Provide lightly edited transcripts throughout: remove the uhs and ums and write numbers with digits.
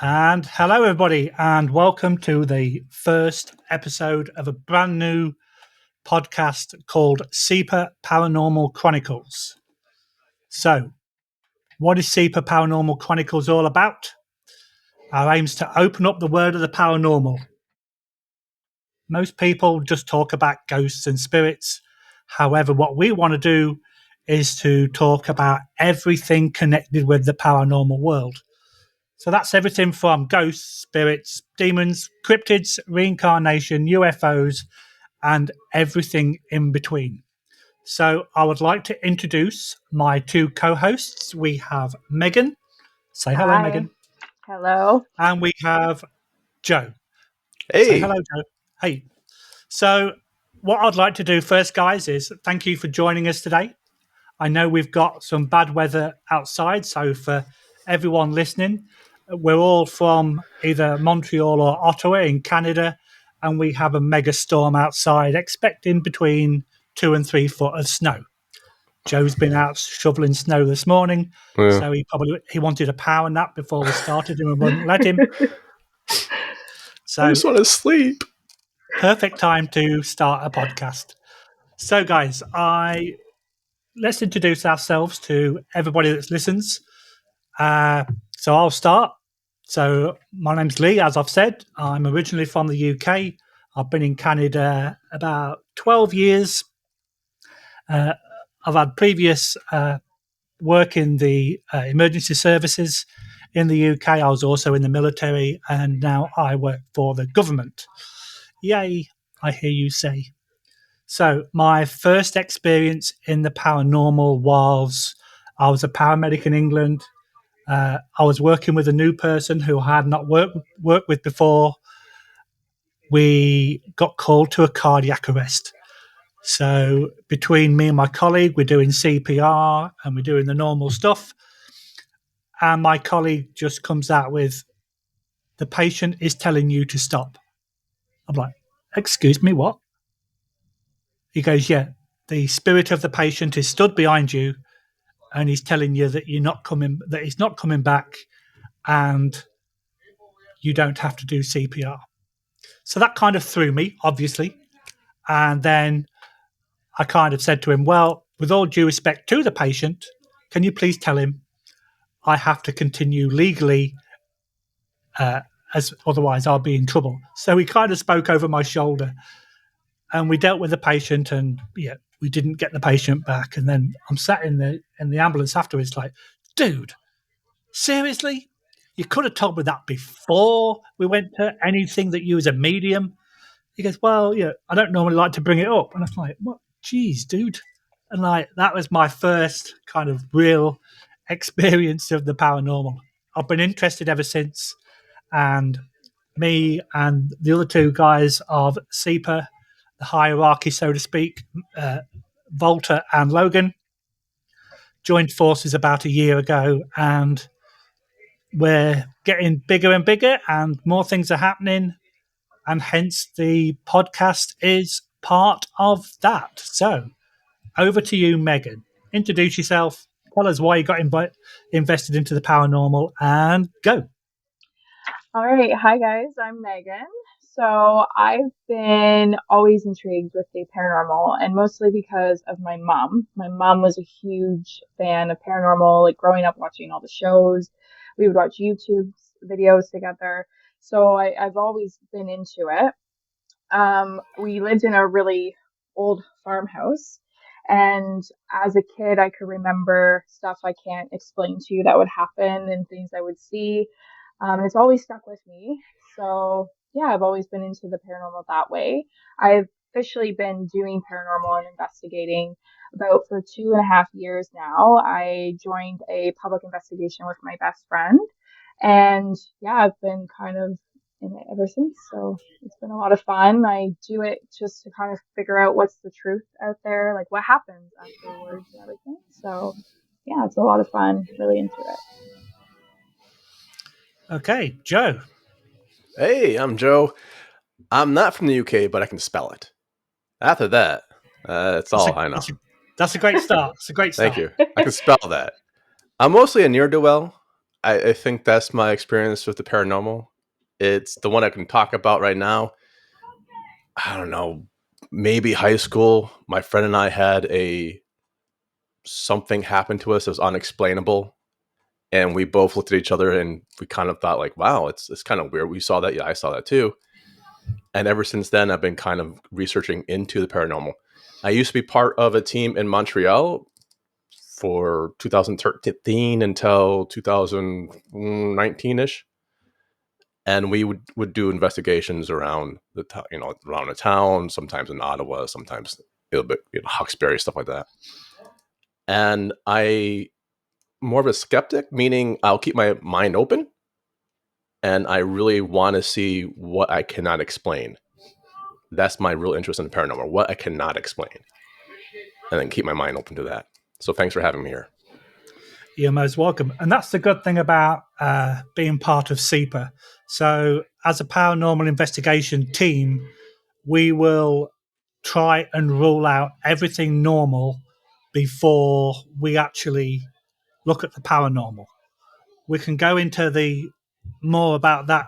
And hello, everybody, and welcome to the first episode of a brand new podcast called SIPA Paranormal Chronicles. So, what is SIPA Paranormal Chronicles all about? Our aim is to open up the world of the paranormal. Most people just talk about ghosts and spirits. However, what we want to do is to talk about everything connected with the paranormal world. So that's everything from ghosts, spirits, demons, cryptids, reincarnation, UFOs, and everything in between. So I would like to introduce my two co-hosts. We have Megan. Say hello, Hi. Megan. Hello. And we have Joe. Hey. Say hello, Joe. Hey. So what I'd like to do first, guys, is thank you for joining us today. I know we've got some bad weather outside, so for everyone listening, we're all from either Montreal or Ottawa in Canada, and we have a mega storm outside, expecting between 2 and 3 foot of snow. Joe's been out shoveling snow this morning, so he wanted a power nap before we started, and we wouldn't let him. So I just want to sleep. Perfect time to start a podcast. So, guys, let's introduce ourselves to everybody that listens. So I'll start. So my name's Lee, as I've said. I'm originally from the UK. I've been in Canada about 12 years. I've had previous work in the emergency services in the UK. I was also in the military, and now I work for the government. Yay, I hear you say. So my first experience in the paranormal was I was a paramedic in England. I was working with a new person who I had not worked with before. We got called to a cardiac arrest. So between me and my colleague, we're doing CPR and we're doing the normal stuff. And my colleague just comes out with, "The patient is telling you to stop." I'm like, "Excuse me, what?" He goes, "Yeah, the spirit of the patient is stood behind you and he's telling you that that he's not coming back and you don't have to do CPR." So that kind of threw me, obviously. And then I kind of said to him, "Well, with all due respect to the patient, can you please tell him I have to continue legally, as otherwise I'll be in trouble." So he kind of spoke over my shoulder, and we dealt with the patient, and yeah, we didn't get the patient back. And then I'm sat in the ambulance afterwards, like, "Dude, seriously? You could have told me that before we went to anything that you was a medium." He goes, "Well, yeah, I don't normally like to bring it up." And I was like, "What? Geez, dude." And like, that was my first kind of real experience of the paranormal. I've been interested ever since. And me and the other two guys of SIPA, the hierarchy, so to speak, Volta and Logan, joined forces about a year ago, and we're getting bigger and bigger and more things are happening, and hence the podcast is part of that. So over to you, Megan. Introduce yourself, tell us why you got invested into the paranormal, and go. All right. Hi, guys. I'm Megan. So I've been always intrigued with the paranormal, and mostly because of my mom. My mom was a huge fan of paranormal, like growing up watching all the shows. We would watch YouTube videos together. So I've always been into it. We lived in a really old farmhouse. And as a kid, I could remember stuff I can't explain to you that would happen and things I would see. And it's always stuck with me. So, yeah, I've always been into the paranormal that way. I've officially been doing paranormal and investigating about for 2.5 years now. I joined a public investigation with my best friend. And yeah, I've been kind of in it ever since. So it's been a lot of fun. I do it just to kind of figure out what's the truth out there, like what happens afterwards and everything. So yeah, it's a lot of fun. Really into it. Okay, Joe. Hey, I'm Joe. I'm not from the UK, but I can spell it. After that, that's all I know. That's a great start. It's a great start. Thank you. I can spell that. I'm mostly a ne'er-do-well. I think that's my experience with the paranormal. It's the one I can talk about right now. I don't know, maybe high school. My friend and I had something happen to us that was unexplainable, and we both looked at each other and we kind of thought like, "Wow, it's kind of weird." We saw that, yeah, I saw that too. And ever since then, I've been kind of researching into the paranormal. I used to be part of a team in Montreal for 2013 until 2019-ish. And we would do investigations around around the town, sometimes in Ottawa, sometimes a little bit, Hawkesbury, stuff like that. And I more of a skeptic, meaning I'll keep my mind open, and I really want to see what I cannot explain. That's my real interest in the paranormal, what I cannot explain, and then keep my mind open to that. So thanks for having me here. You're most welcome. And that's the good thing about being part of SIPA. So as a paranormal investigation team, we will try and rule out everything normal before we actually look at the paranormal. We can go into the more about that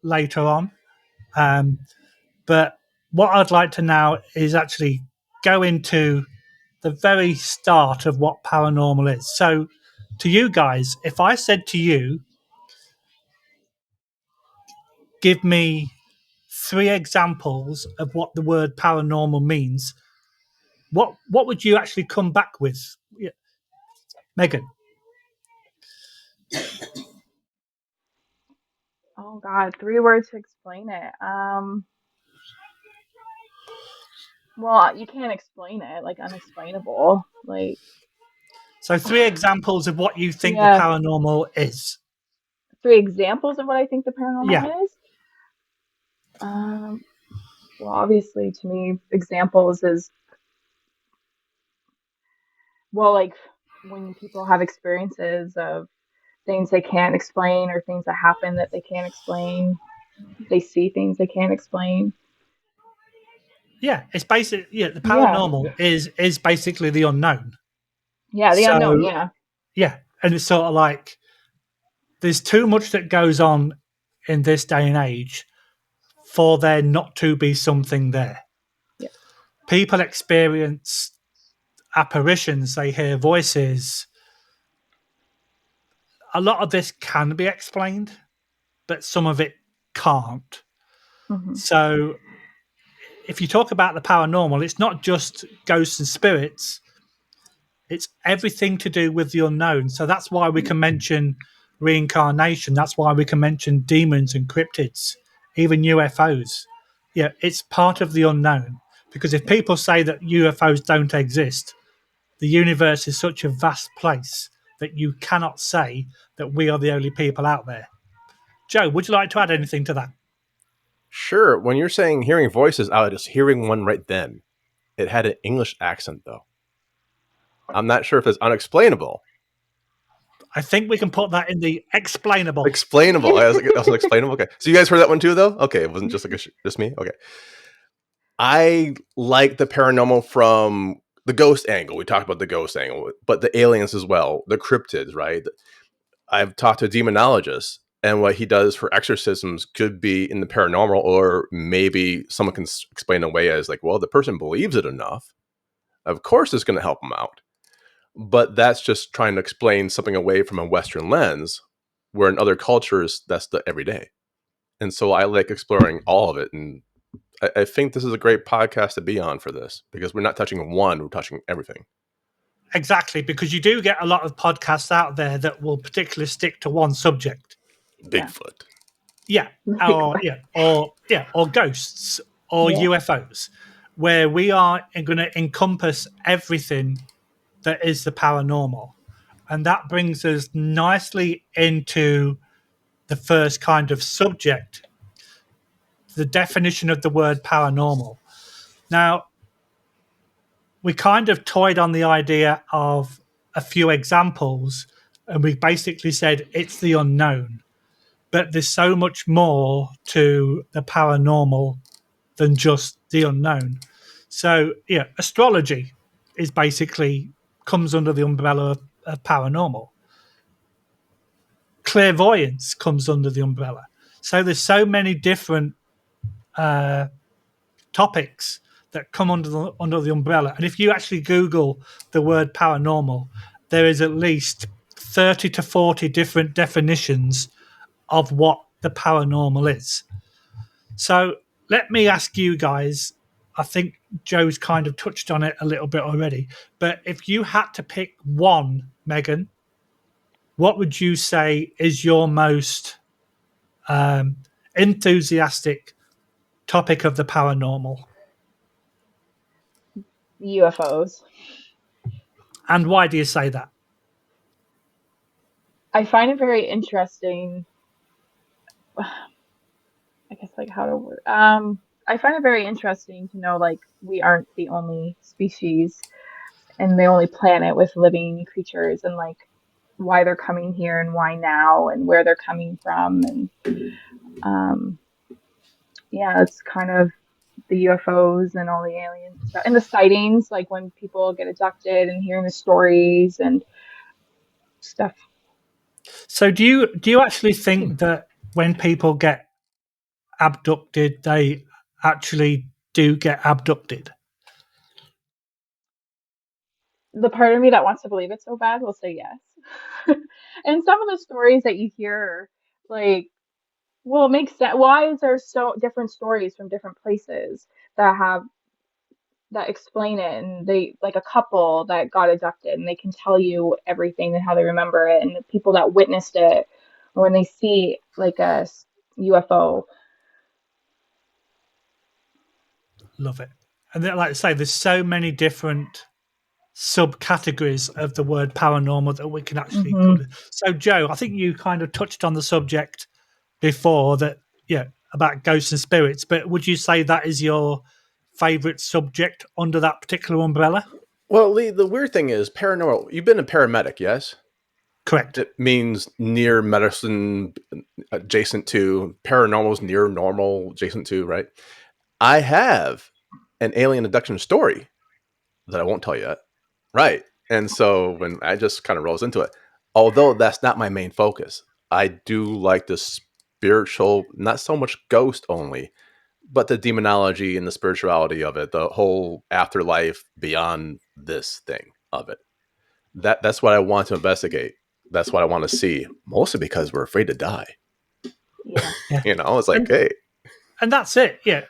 later on. But what I'd like to now is actually go into the very start of what paranormal is. So to you guys, if I said to you, give me 3 examples of what the word paranormal means, what would you actually come back with? Yeah. Megan? Oh God, 3 words to explain it. Well, you can't explain it, like unexplainable. Like, So 3 examples of what you think the yeah, paranormal is. 3 examples of what I think the Yeah. paranormal is. Well, obviously, to me, examples is, well, like when people have experiences of things they can't explain or things that happen that they can't explain. They see things they can't explain. Yeah, it's basically, the Yeah. paranormal is basically the unknown. Yeah, the So unknown, yeah. yeah, and it's sort of like there's too much that goes on in this day and age for there not to be something there. Yeah. People experience apparitions, they hear voices. A lot of this can be explained, but some of it can't. Mm-hmm. So if you talk about the paranormal, it's not just ghosts and spirits, it's everything to do with the unknown. So that's why we can mention reincarnation. That's why we can mention demons and cryptids, even UFOs. Yeah, it's part of the unknown. Because if people say that UFOs don't exist, the universe is such a vast place that you cannot say that we are the only people out there. Joe, would you like to add anything to that? Sure. When you're saying hearing voices, I was just hearing one right then. It had an English accent, though. I'm not sure if it's unexplainable. I think we can put that in the explainable. Explainable. I was explainable. Okay. So you guys heard that one too, though? Okay. It wasn't just like just me. Okay. I like the paranormal from the ghost angle. We talked about the ghost angle, but the aliens as well, the cryptids, right? I've talked to a demonologist, and what he does for exorcisms could be in the paranormal, or maybe someone can explain away as like, well, the person believes it enough. Of course, it's going to help them out. But that's just trying to explain something away from a Western lens, where in other cultures, that's the everyday. And so I like exploring all of it. And I think this is a great podcast to be on for this, because we're not touching one, we're touching everything. Exactly, because you do get a lot of podcasts out there that will particularly stick to one subject. Bigfoot. Yeah, or ghosts or UFOs, where we are going to encompass everything that is the paranormal. And that brings us nicely into the first kind of subject, the definition of the word paranormal. Now, we kind of toyed on the idea of a few examples, and we basically said it's the unknown. But there's so much more to the paranormal than just the unknown. So, yeah, astrology is basically comes under the umbrella of paranormal. clairvoyance comes under the umbrella. So there's so many different topics that come under the umbrella. And if you actually Google the word paranormal, there is at least 30 to 40 different definitions of what the paranormal is. So let me ask you guys, I think Joe's kind of touched on it a little bit already, but if you had to pick one, Megan, what would you say is your most enthusiastic topic of the paranormal? UFOs. And why do you say that? I find it very interesting. I guess like how to word. I find it very interesting to know like we aren't the only species and the only planet with living creatures, and like why they're coming here and why now and where they're coming from, and yeah, it's kind of the UFOs and all the alien stuff and the sightings, like when people get abducted and hearing the stories and stuff. So do you actually think that when people get abducted, they actually do get abducted? The part of me that wants to believe it so bad will say yes. And some of the stories that you hear, like, well, it makes sense. Why is there so different stories from different places that explain it? And they, like a couple that got abducted, and they can tell you everything and how they remember it, and the people that witnessed it, or when they see like a UFO. Love it. And then, like I say, there's so many different subcategories of the word paranormal that we can actually cover. So Joe, I think you kind of touched on the subject before that, yeah, about ghosts and spirits, but would you say that is your favorite subject under that particular umbrella? Well, Lee, the weird thing is paranormal. You've been a paramedic, yes? Correct. It means near medicine adjacent to, paranormal's near normal adjacent to, right? I have an alien abduction story that I won't tell you yet. Right. And so when I just kind of rolls into it, although that's not my main focus, I do like the spiritual, not so much ghost only, but the demonology and the spirituality of it, the whole afterlife beyond this thing of it. That's what I want to investigate. That's what I want to see, mostly because we're afraid to die. Yeah. You know, it's like, hey. And that's it. Yeah.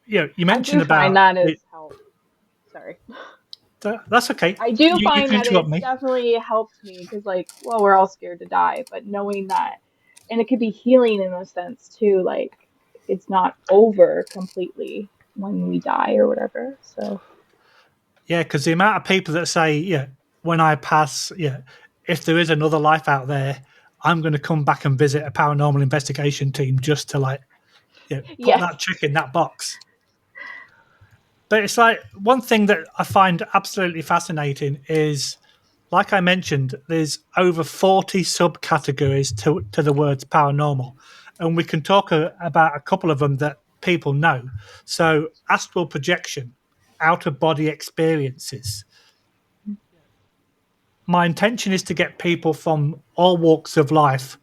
Yeah. You mentioned I do find about that is help. Sorry. That's okay. I do find can that interrupt it's me. definitely helped me because, like, well, we're all scared to die, but knowing that, and it could be healing in a sense too, like, it's not over completely when we die or whatever. So, Yeah, because the amount of people that say, yeah, when I pass, yeah, if there is another life out there, I'm going to come back and visit a paranormal investigation team just to, like, yeah, put yes. that check in that box. But it's like one thing that I find absolutely fascinating is, like I mentioned, there's over 40 subcategories to the words paranormal. And we can talk about a couple of them that people know. So, astral projection, out of body experiences. My intention is to get people from all walks of life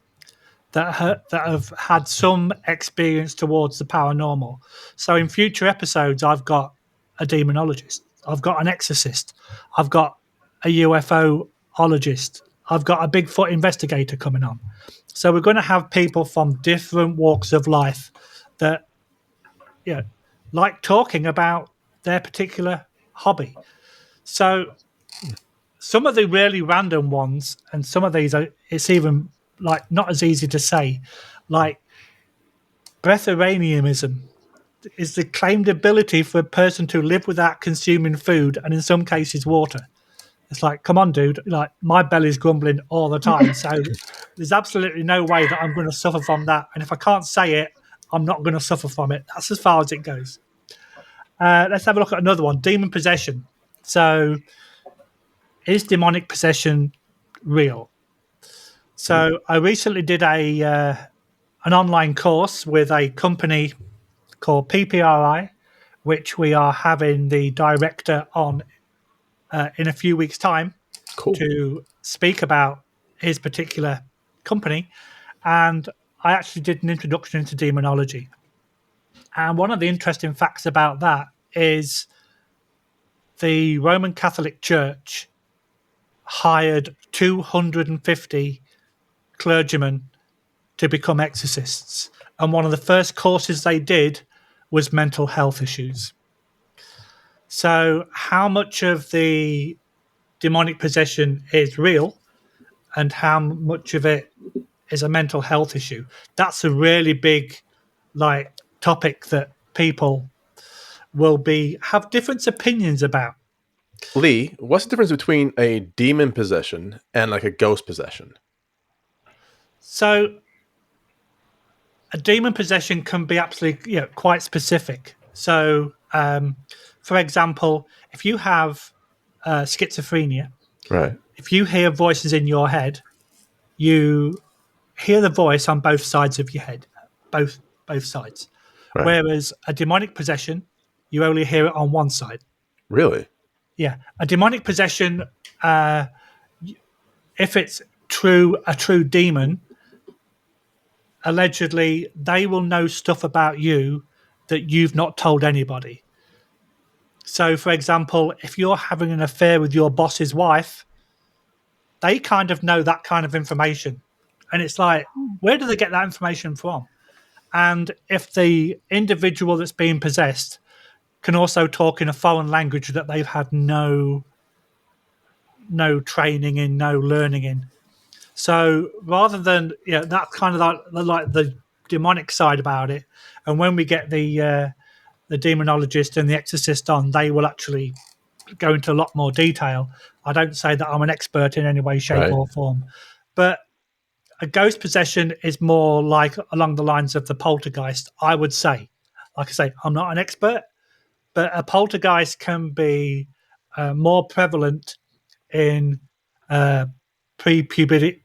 that have had some experience towards the paranormal. So in future episodes, I've got a demonologist, I've got an exorcist, I've got a UFOologist, I've got a Bigfoot investigator coming on. So we're going to have people from different walks of life that, yeah, like talking about their particular hobby. So some of the really random ones, and some of these are, it's even like not as easy to say, like breatharianism is the claimed ability for a person to live without consuming food and in some cases water. It's like, come on, dude, like my belly's grumbling all the time, so there's absolutely no way that I'm going to suffer from that, and if I can't say it, I'm not going to suffer from it. That's as far as it goes. Let's have a look at another one, demon possession. So is demonic possession real? So I recently did an online course with a company called PPRI, which we are having the director on in a few weeks' time Cool. to speak about his particular company, and I actually did an introduction into demonology. And one of the interesting facts about that is the Roman Catholic Church hired 250 clergymen to become exorcists. And one of the first courses they did was mental health issues. So, how much of the demonic possession is real and how much of it is a mental health issue? That's a really big topic that people will have different opinions about. Lee, what's the difference between a demon possession and like a ghost possession? So a demon possession can be absolutely quite specific. So for example, if you have schizophrenia, Right. if you hear voices in your head, you hear the voice on both sides of your head, both sides. Right. Whereas a demonic possession, you only hear it on one side. Really? Yeah, a demonic possession, if it's a true demon, allegedly they will know stuff about you that you've not told anybody. So, for example, if you're having an affair with your boss's wife, they kind of know that kind of information. And it's like, where do they get that information from? And if the individual that's being possessed can also talk in a foreign language that they've had no training in, no learning in. So rather than that's kind of like the demonic side about it. And when we get the demonologist and the exorcist on, they will actually go into a lot more detail. I don't say that I'm an expert in any way, shape, or form, but a ghost possession is more like along the lines of the poltergeist, I would say. Like I say, I'm not an expert, but a poltergeist can be more prevalent in pre-puberty,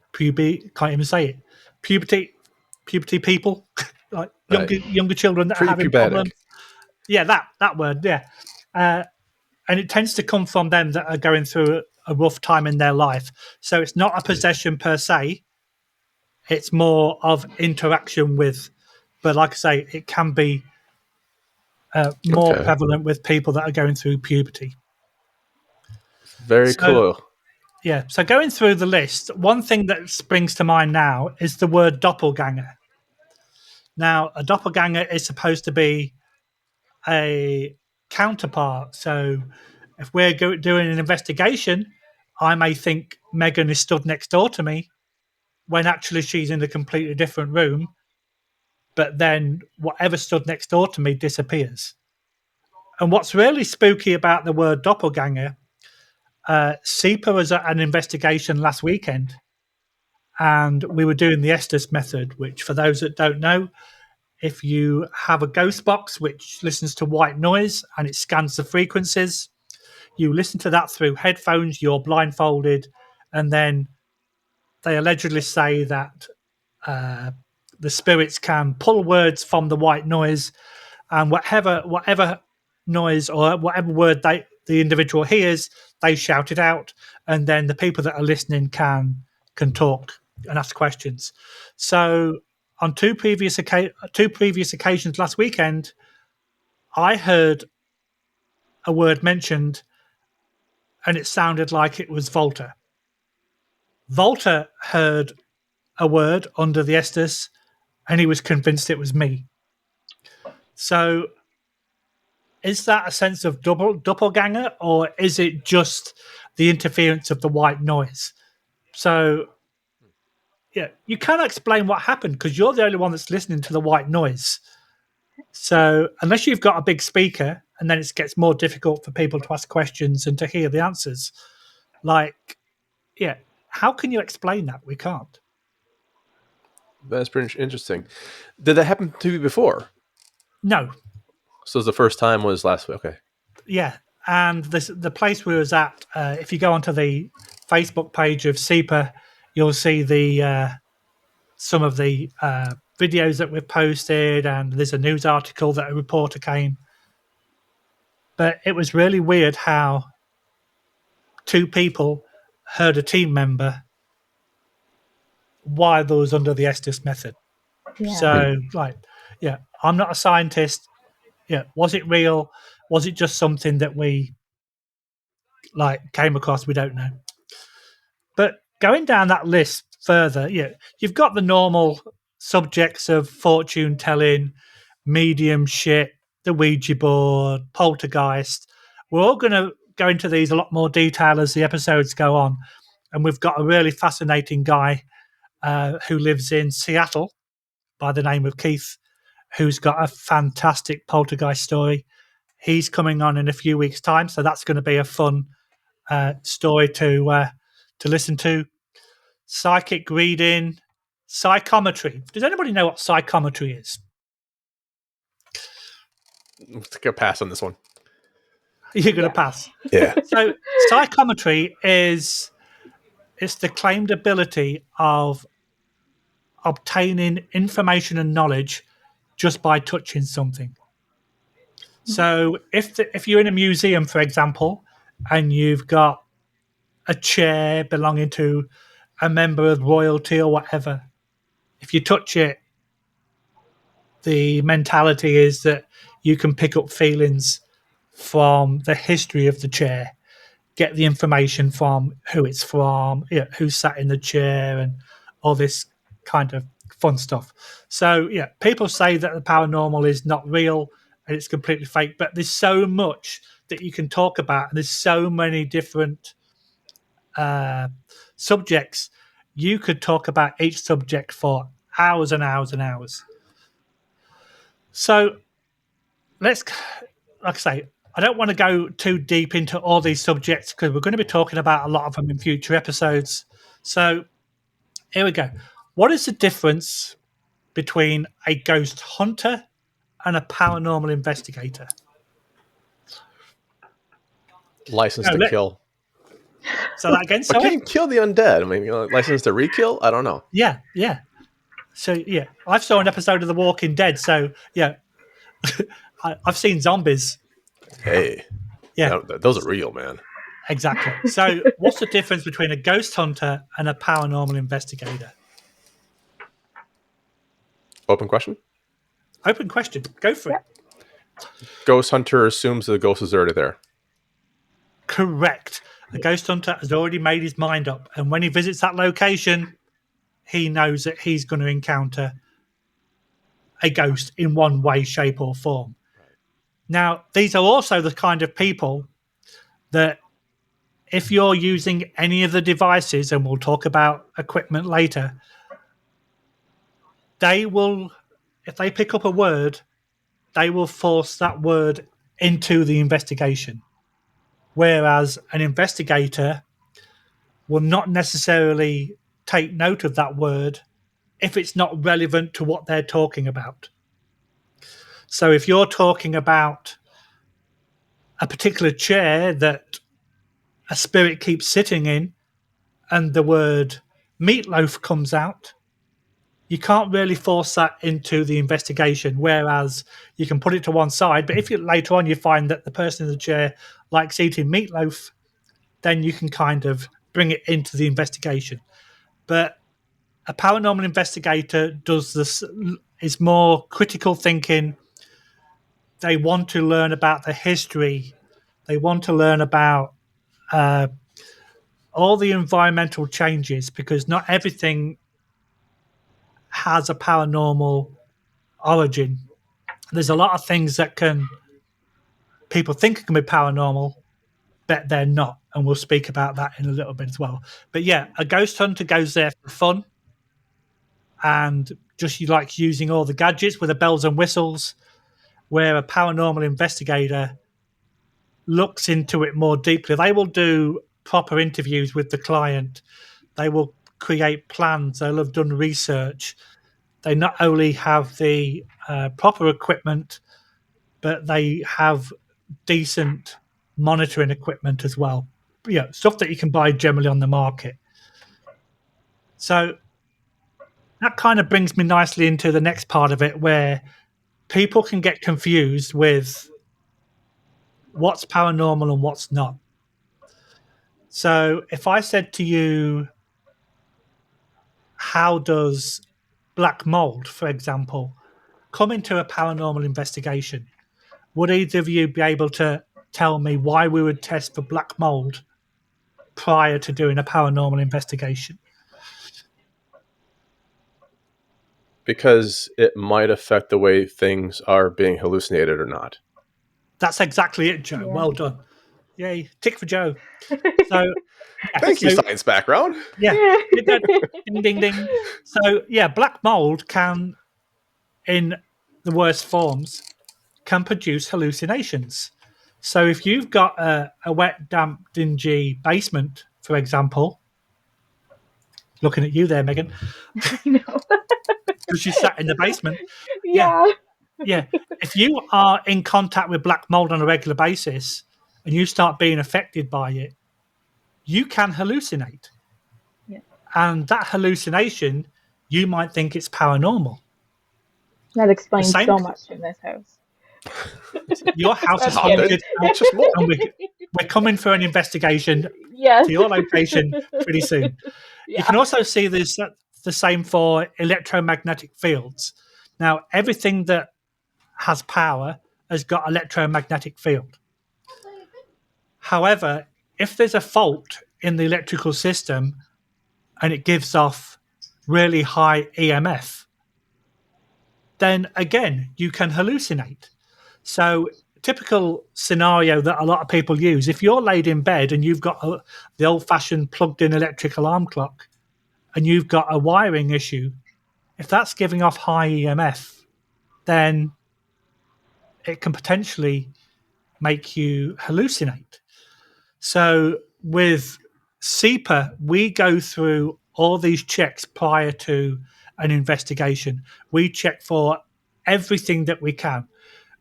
can't even say it, puberty people, like younger children that are having problems. Yeah, that word, yeah. And it tends to come from them that are going through a rough time in their life. So it's not a possession per se. It's more of interaction with, but like I say, it can be more prevalent with people that are going through puberty. Very cool. Yeah. So going through the list, one thing that springs to mind now is the word doppelganger. Now, a doppelganger is supposed to be a counterpart. So if we're doing an investigation, I may think Megan is stood next door to me when actually she's in a completely different room. But then whatever stood next door to me disappears. And what's really spooky about the word doppelganger, SIPA was at an investigation last weekend, and we were doing the Estes method, which for those that don't know, if you have a ghost box which listens to white noise and it scans the frequencies, you listen to that through headphones, you're blindfolded, and then they allegedly say that the spirits can pull words from the white noise, and whatever noise or whatever word the individual hears, they shout it out, and then the people that are listening can talk and ask questions. So on two previous occasions last weekend, I heard a word mentioned, and it sounded like it was Volta. Volta heard a word under the Estes, and he was convinced it was me. So is that a sense of doppelganger, or is it just the interference of the white noise? So, yeah, you can't explain what happened because you're the only one that's listening to the white noise. So, unless you've got a big speaker, and then it gets more difficult for people to ask questions and to hear the answers. How can you explain that? We can't. That's pretty interesting. Did that happen to you before? No. So the first time was last week. Okay. Yeah, and the place we was at, if you go onto the Facebook page of SIPA, you'll see the some of the videos that we've posted, and there's a news article that a reporter came. But it was really weird how two people heard a team member why those under the Estes method. Yeah. So, like, yeah, I'm not a scientist. Yeah, was it real? Was it just something that we came across? We don't know. But going down that list further, yeah, you've got the normal subjects of fortune telling, medium shit, the Ouija board, poltergeist. We're all going to go into these a lot more detail as the episodes go on. And we've got a really fascinating guy who lives in Seattle by the name of Keith, who's got a fantastic poltergeist story. He's coming on in a few weeks' time, so that's going to be a fun story to listen to. Psychic reading, psychometry. Does anybody know what psychometry is? Let's take a pass on this one. You're going to pass. Yeah. So psychometry it's the claimed ability of obtaining information and knowledge just by touching something. So if you're in a museum, for example, and you've got a chair belonging to a member of royalty or whatever, if you touch it, the mentality is that you can pick up feelings from the history of the chair, get the information from who it's from, who sat in the chair, and all this kind of fun stuff. So, yeah, people say that the paranormal is not real and it's completely fake, but there's so much that you can talk about, and there's so many different subjects. You could talk about each subject for hours and hours and hours. So, like I say, I don't want to go too deep into all these subjects because we're going to be talking about a lot of them in future episodes. So here we go. What is the difference between a ghost hunter and a paranormal investigator? License to kill. So that again, But sorry? can't kill the undead. I mean, license to re-kill? I don't know. Yeah. So, yeah, I've saw an episode of The Walking Dead. So, yeah, I've seen zombies. Hey. Yeah. Those are real, man. Exactly. So what's the difference between a ghost hunter and a paranormal investigator? Open question? Open question. Go for it. Ghost hunter assumes the ghost is already there. Correct. A ghost hunter has already made his mind up. And when he visits that location, he knows that he's going to encounter a ghost in one way, shape, or form. Now, these are also the kind of people that if you're using any of the devices, and we'll talk about equipment later, they will, if they pick up a word, they will force that word into the investigation. Whereas an investigator will not necessarily take note of that word if it's not relevant to what they're talking about. So if you're talking about a particular chair that a spirit keeps sitting in and the word meatloaf comes out, you can't really force that into the investigation, whereas you can put it to one side. But if later on you find that the person in the chair likes eating meatloaf, then you can kind of bring it into the investigation. But a paranormal investigator does this, is more critical thinking. They want to learn about the history. They want to learn about all the environmental changes, because not everything has a paranormal origin. There's a lot of things that people think can be paranormal, but they're not. And we'll speak about that in a little bit as well. But yeah, a ghost hunter goes there for fun and just like using all the gadgets with the bells and whistles, where a paranormal investigator looks into it more deeply. They will do proper interviews with the client. They will create plans. They'll have done research. They not only have the proper equipment, but they have decent monitoring equipment as well. Yeah, stuff that you can buy generally on the market. So that kind of brings me nicely into the next part of it, where people can get confused with what's paranormal and what's not. So if I said to you, how does black mold, for example, come into a paranormal investigation? Would either of you be able to tell me why we would test for black mold prior to doing a paranormal investigation? Because it might affect the way things are being hallucinated or not. That's exactly it, Joe. Yeah. Well done. Yay. Tick for Joe. So, Thank you, science background. Yeah. Ding, ding, ding. So, yeah, black mold can, in the worst forms, can produce hallucinations. So if you've got a wet, damp, dingy basement, for example, looking at you there, Megan, I know. because you sat in the basement. Yeah. Yeah. If you are in contact with black mold on a regular basis and you start being affected by it, you can hallucinate. Yeah. And that hallucination, you might think it's paranormal. That explains same- so much in this house. Your house is I'm kidding. haunted, It's just more. and we're coming for an investigation Yes. to your location pretty soon. Yeah. You can also see this the same for electromagnetic fields. Now, everything that has power has got electromagnetic field. However, if there's a fault in the electrical system and it gives off really high EMF, then again, you can hallucinate. So, typical scenario that a lot of people use, if you're laid in bed and you've got the old-fashioned plugged-in electric alarm clock and you've got a wiring issue, if that's giving off high EMF, then it can potentially make you hallucinate. So with SIPA, we go through all these checks prior to an investigation. We check for everything that we can.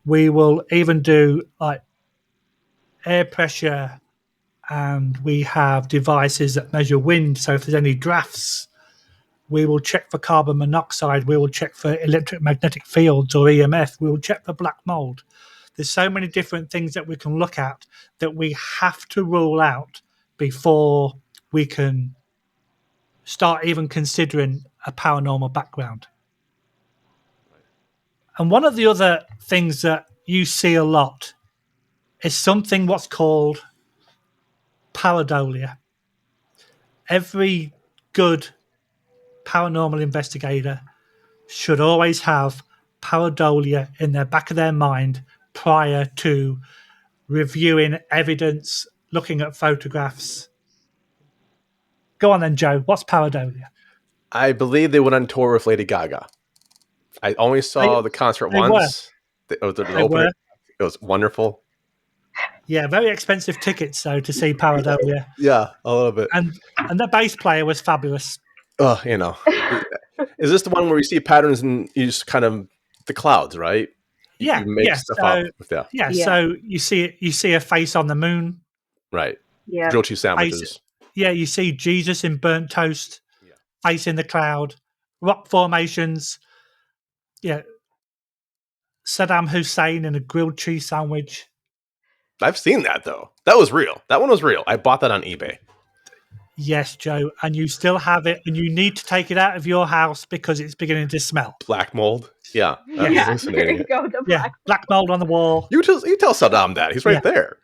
We will even do like air pressure, and we have devices that measure wind. So if there's any drafts, we will check for carbon monoxide. We will check for electromagnetic fields or EMF. We will check for black mold. There's so many different things that we can look at that we have to rule out before we can start even considering a paranormal background. And one of the other things that you see a lot is something what's called pareidolia. Every good paranormal investigator should always have pareidolia in the back of their mind prior to reviewing evidence, looking at photographs. Go on then, Joe. What's pareidolia? I believe they went on tour with Lady Gaga. I only saw the concert once. It was an opener. It was wonderful. Yeah, very expensive tickets though to see pareidolia. Yeah, a little bit. And the bass player was fabulous. You know, is this the one where you see patterns and you just kind of the clouds, right? Yeah, you make stuff up. Yeah, so you see a face on the moon. Right. Yeah. Grilled cheese sandwiches. You see Jesus in burnt toast, face in the cloud, rock formations. Yeah, Saddam Hussein in a grilled cheese sandwich. I've seen that though. That was real. That one was real. I bought that on eBay. Yes, Joe, and you still have it, and you need to take it out of your house because it's beginning to smell. Black mold. Yeah. There you go. The black. Black mold on the wall. You tell Saddam that. He's right there.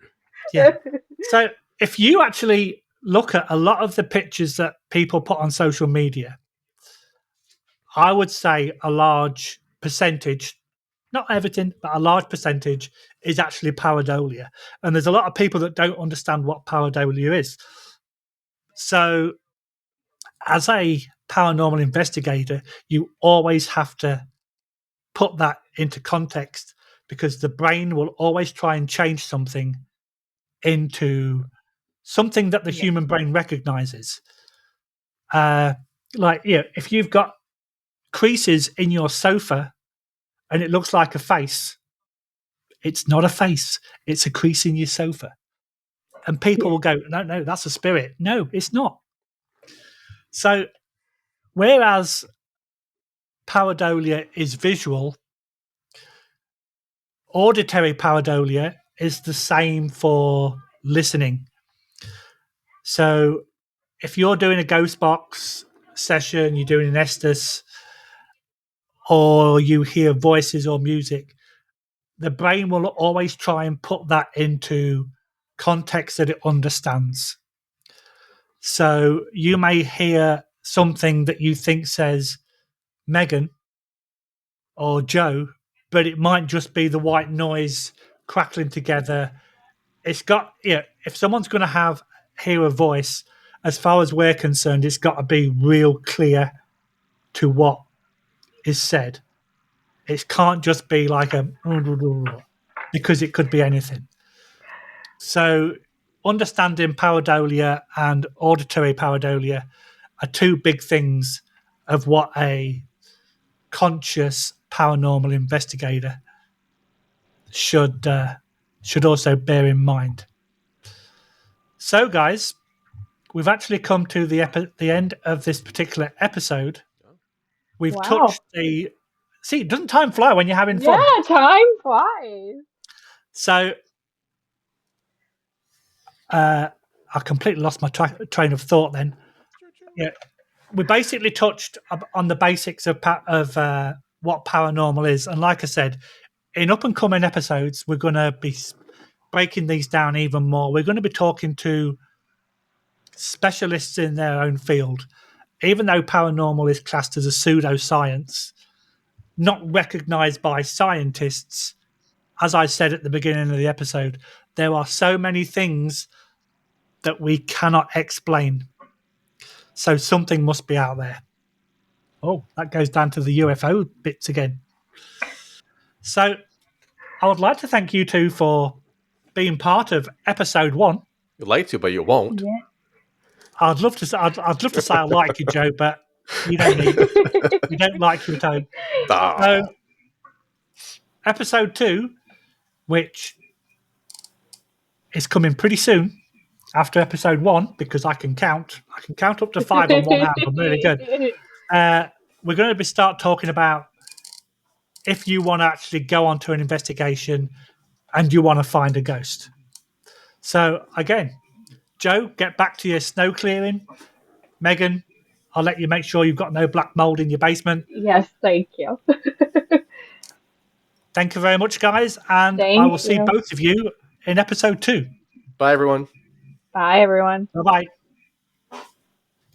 Yeah. So if you actually look at a lot of the pictures that people put on social media, I would say a large percentage, not everything, but a large percentage is actually pareidolia. And there's a lot of people that don't understand what pareidolia is. So as a paranormal investigator, you always have to put that into context because the brain will always try and change something into something that the human brain recognizes. If you've got creases in your sofa and it looks like a face, it's not a face, it's a crease in your sofa. And people will go, no, that's a spirit. No, it's not. So, whereas pareidolia is visual, auditory pareidolia is the same for listening. So, if you're doing a ghost box session, you're doing an Estes, or you hear voices or music, the brain will always try and put that into context that it understands. So you may hear something that you think says Megan or Joe, but it might just be the white noise crackling together. It's got, if someone's going to hear a voice, as far as we're concerned, it's got to be real clear to what is said. It can't just be like a, because it could be anything. So understanding pareidolia and auditory pareidolia are two big things of what a conscious paranormal investigator should also bear in mind. So, guys, we've actually come to the end of this particular episode. We've touched the... See, doesn't time fly when you're having fun? Yeah, time flies. So, I completely lost my train of thought then. Yeah, we basically touched on the basics of what paranormal is. And like I said, in up-and-coming episodes, we're going to be breaking these down even more. We're going to be talking to specialists in their own field. Even though paranormal is classed as a pseudoscience, not recognized by scientists, as I said at the beginning of the episode, there are so many things that we cannot explain. So something must be out there. Oh, that goes down to the UFO bits again. So I would like to thank you two for being part of episode 1. You'd like to, but you won't. Yeah. I'd love to say I like you, Joe, but you don't need it. You don't like your tone. So, episode 2, which is coming pretty soon after episode 1, because I can count up to 5 on one hand. I'm really good. We're going to start talking about if you want to actually go onto an investigation and you want to find a ghost. So again, Joe, get back to your snow clearing. Megan, I'll let you make sure you've got no black mold in your basement. Yes, thank you. Thank you very much, guys, and I will see both of you in episode 2. Bye, everyone. Bye, everyone. Bye-bye.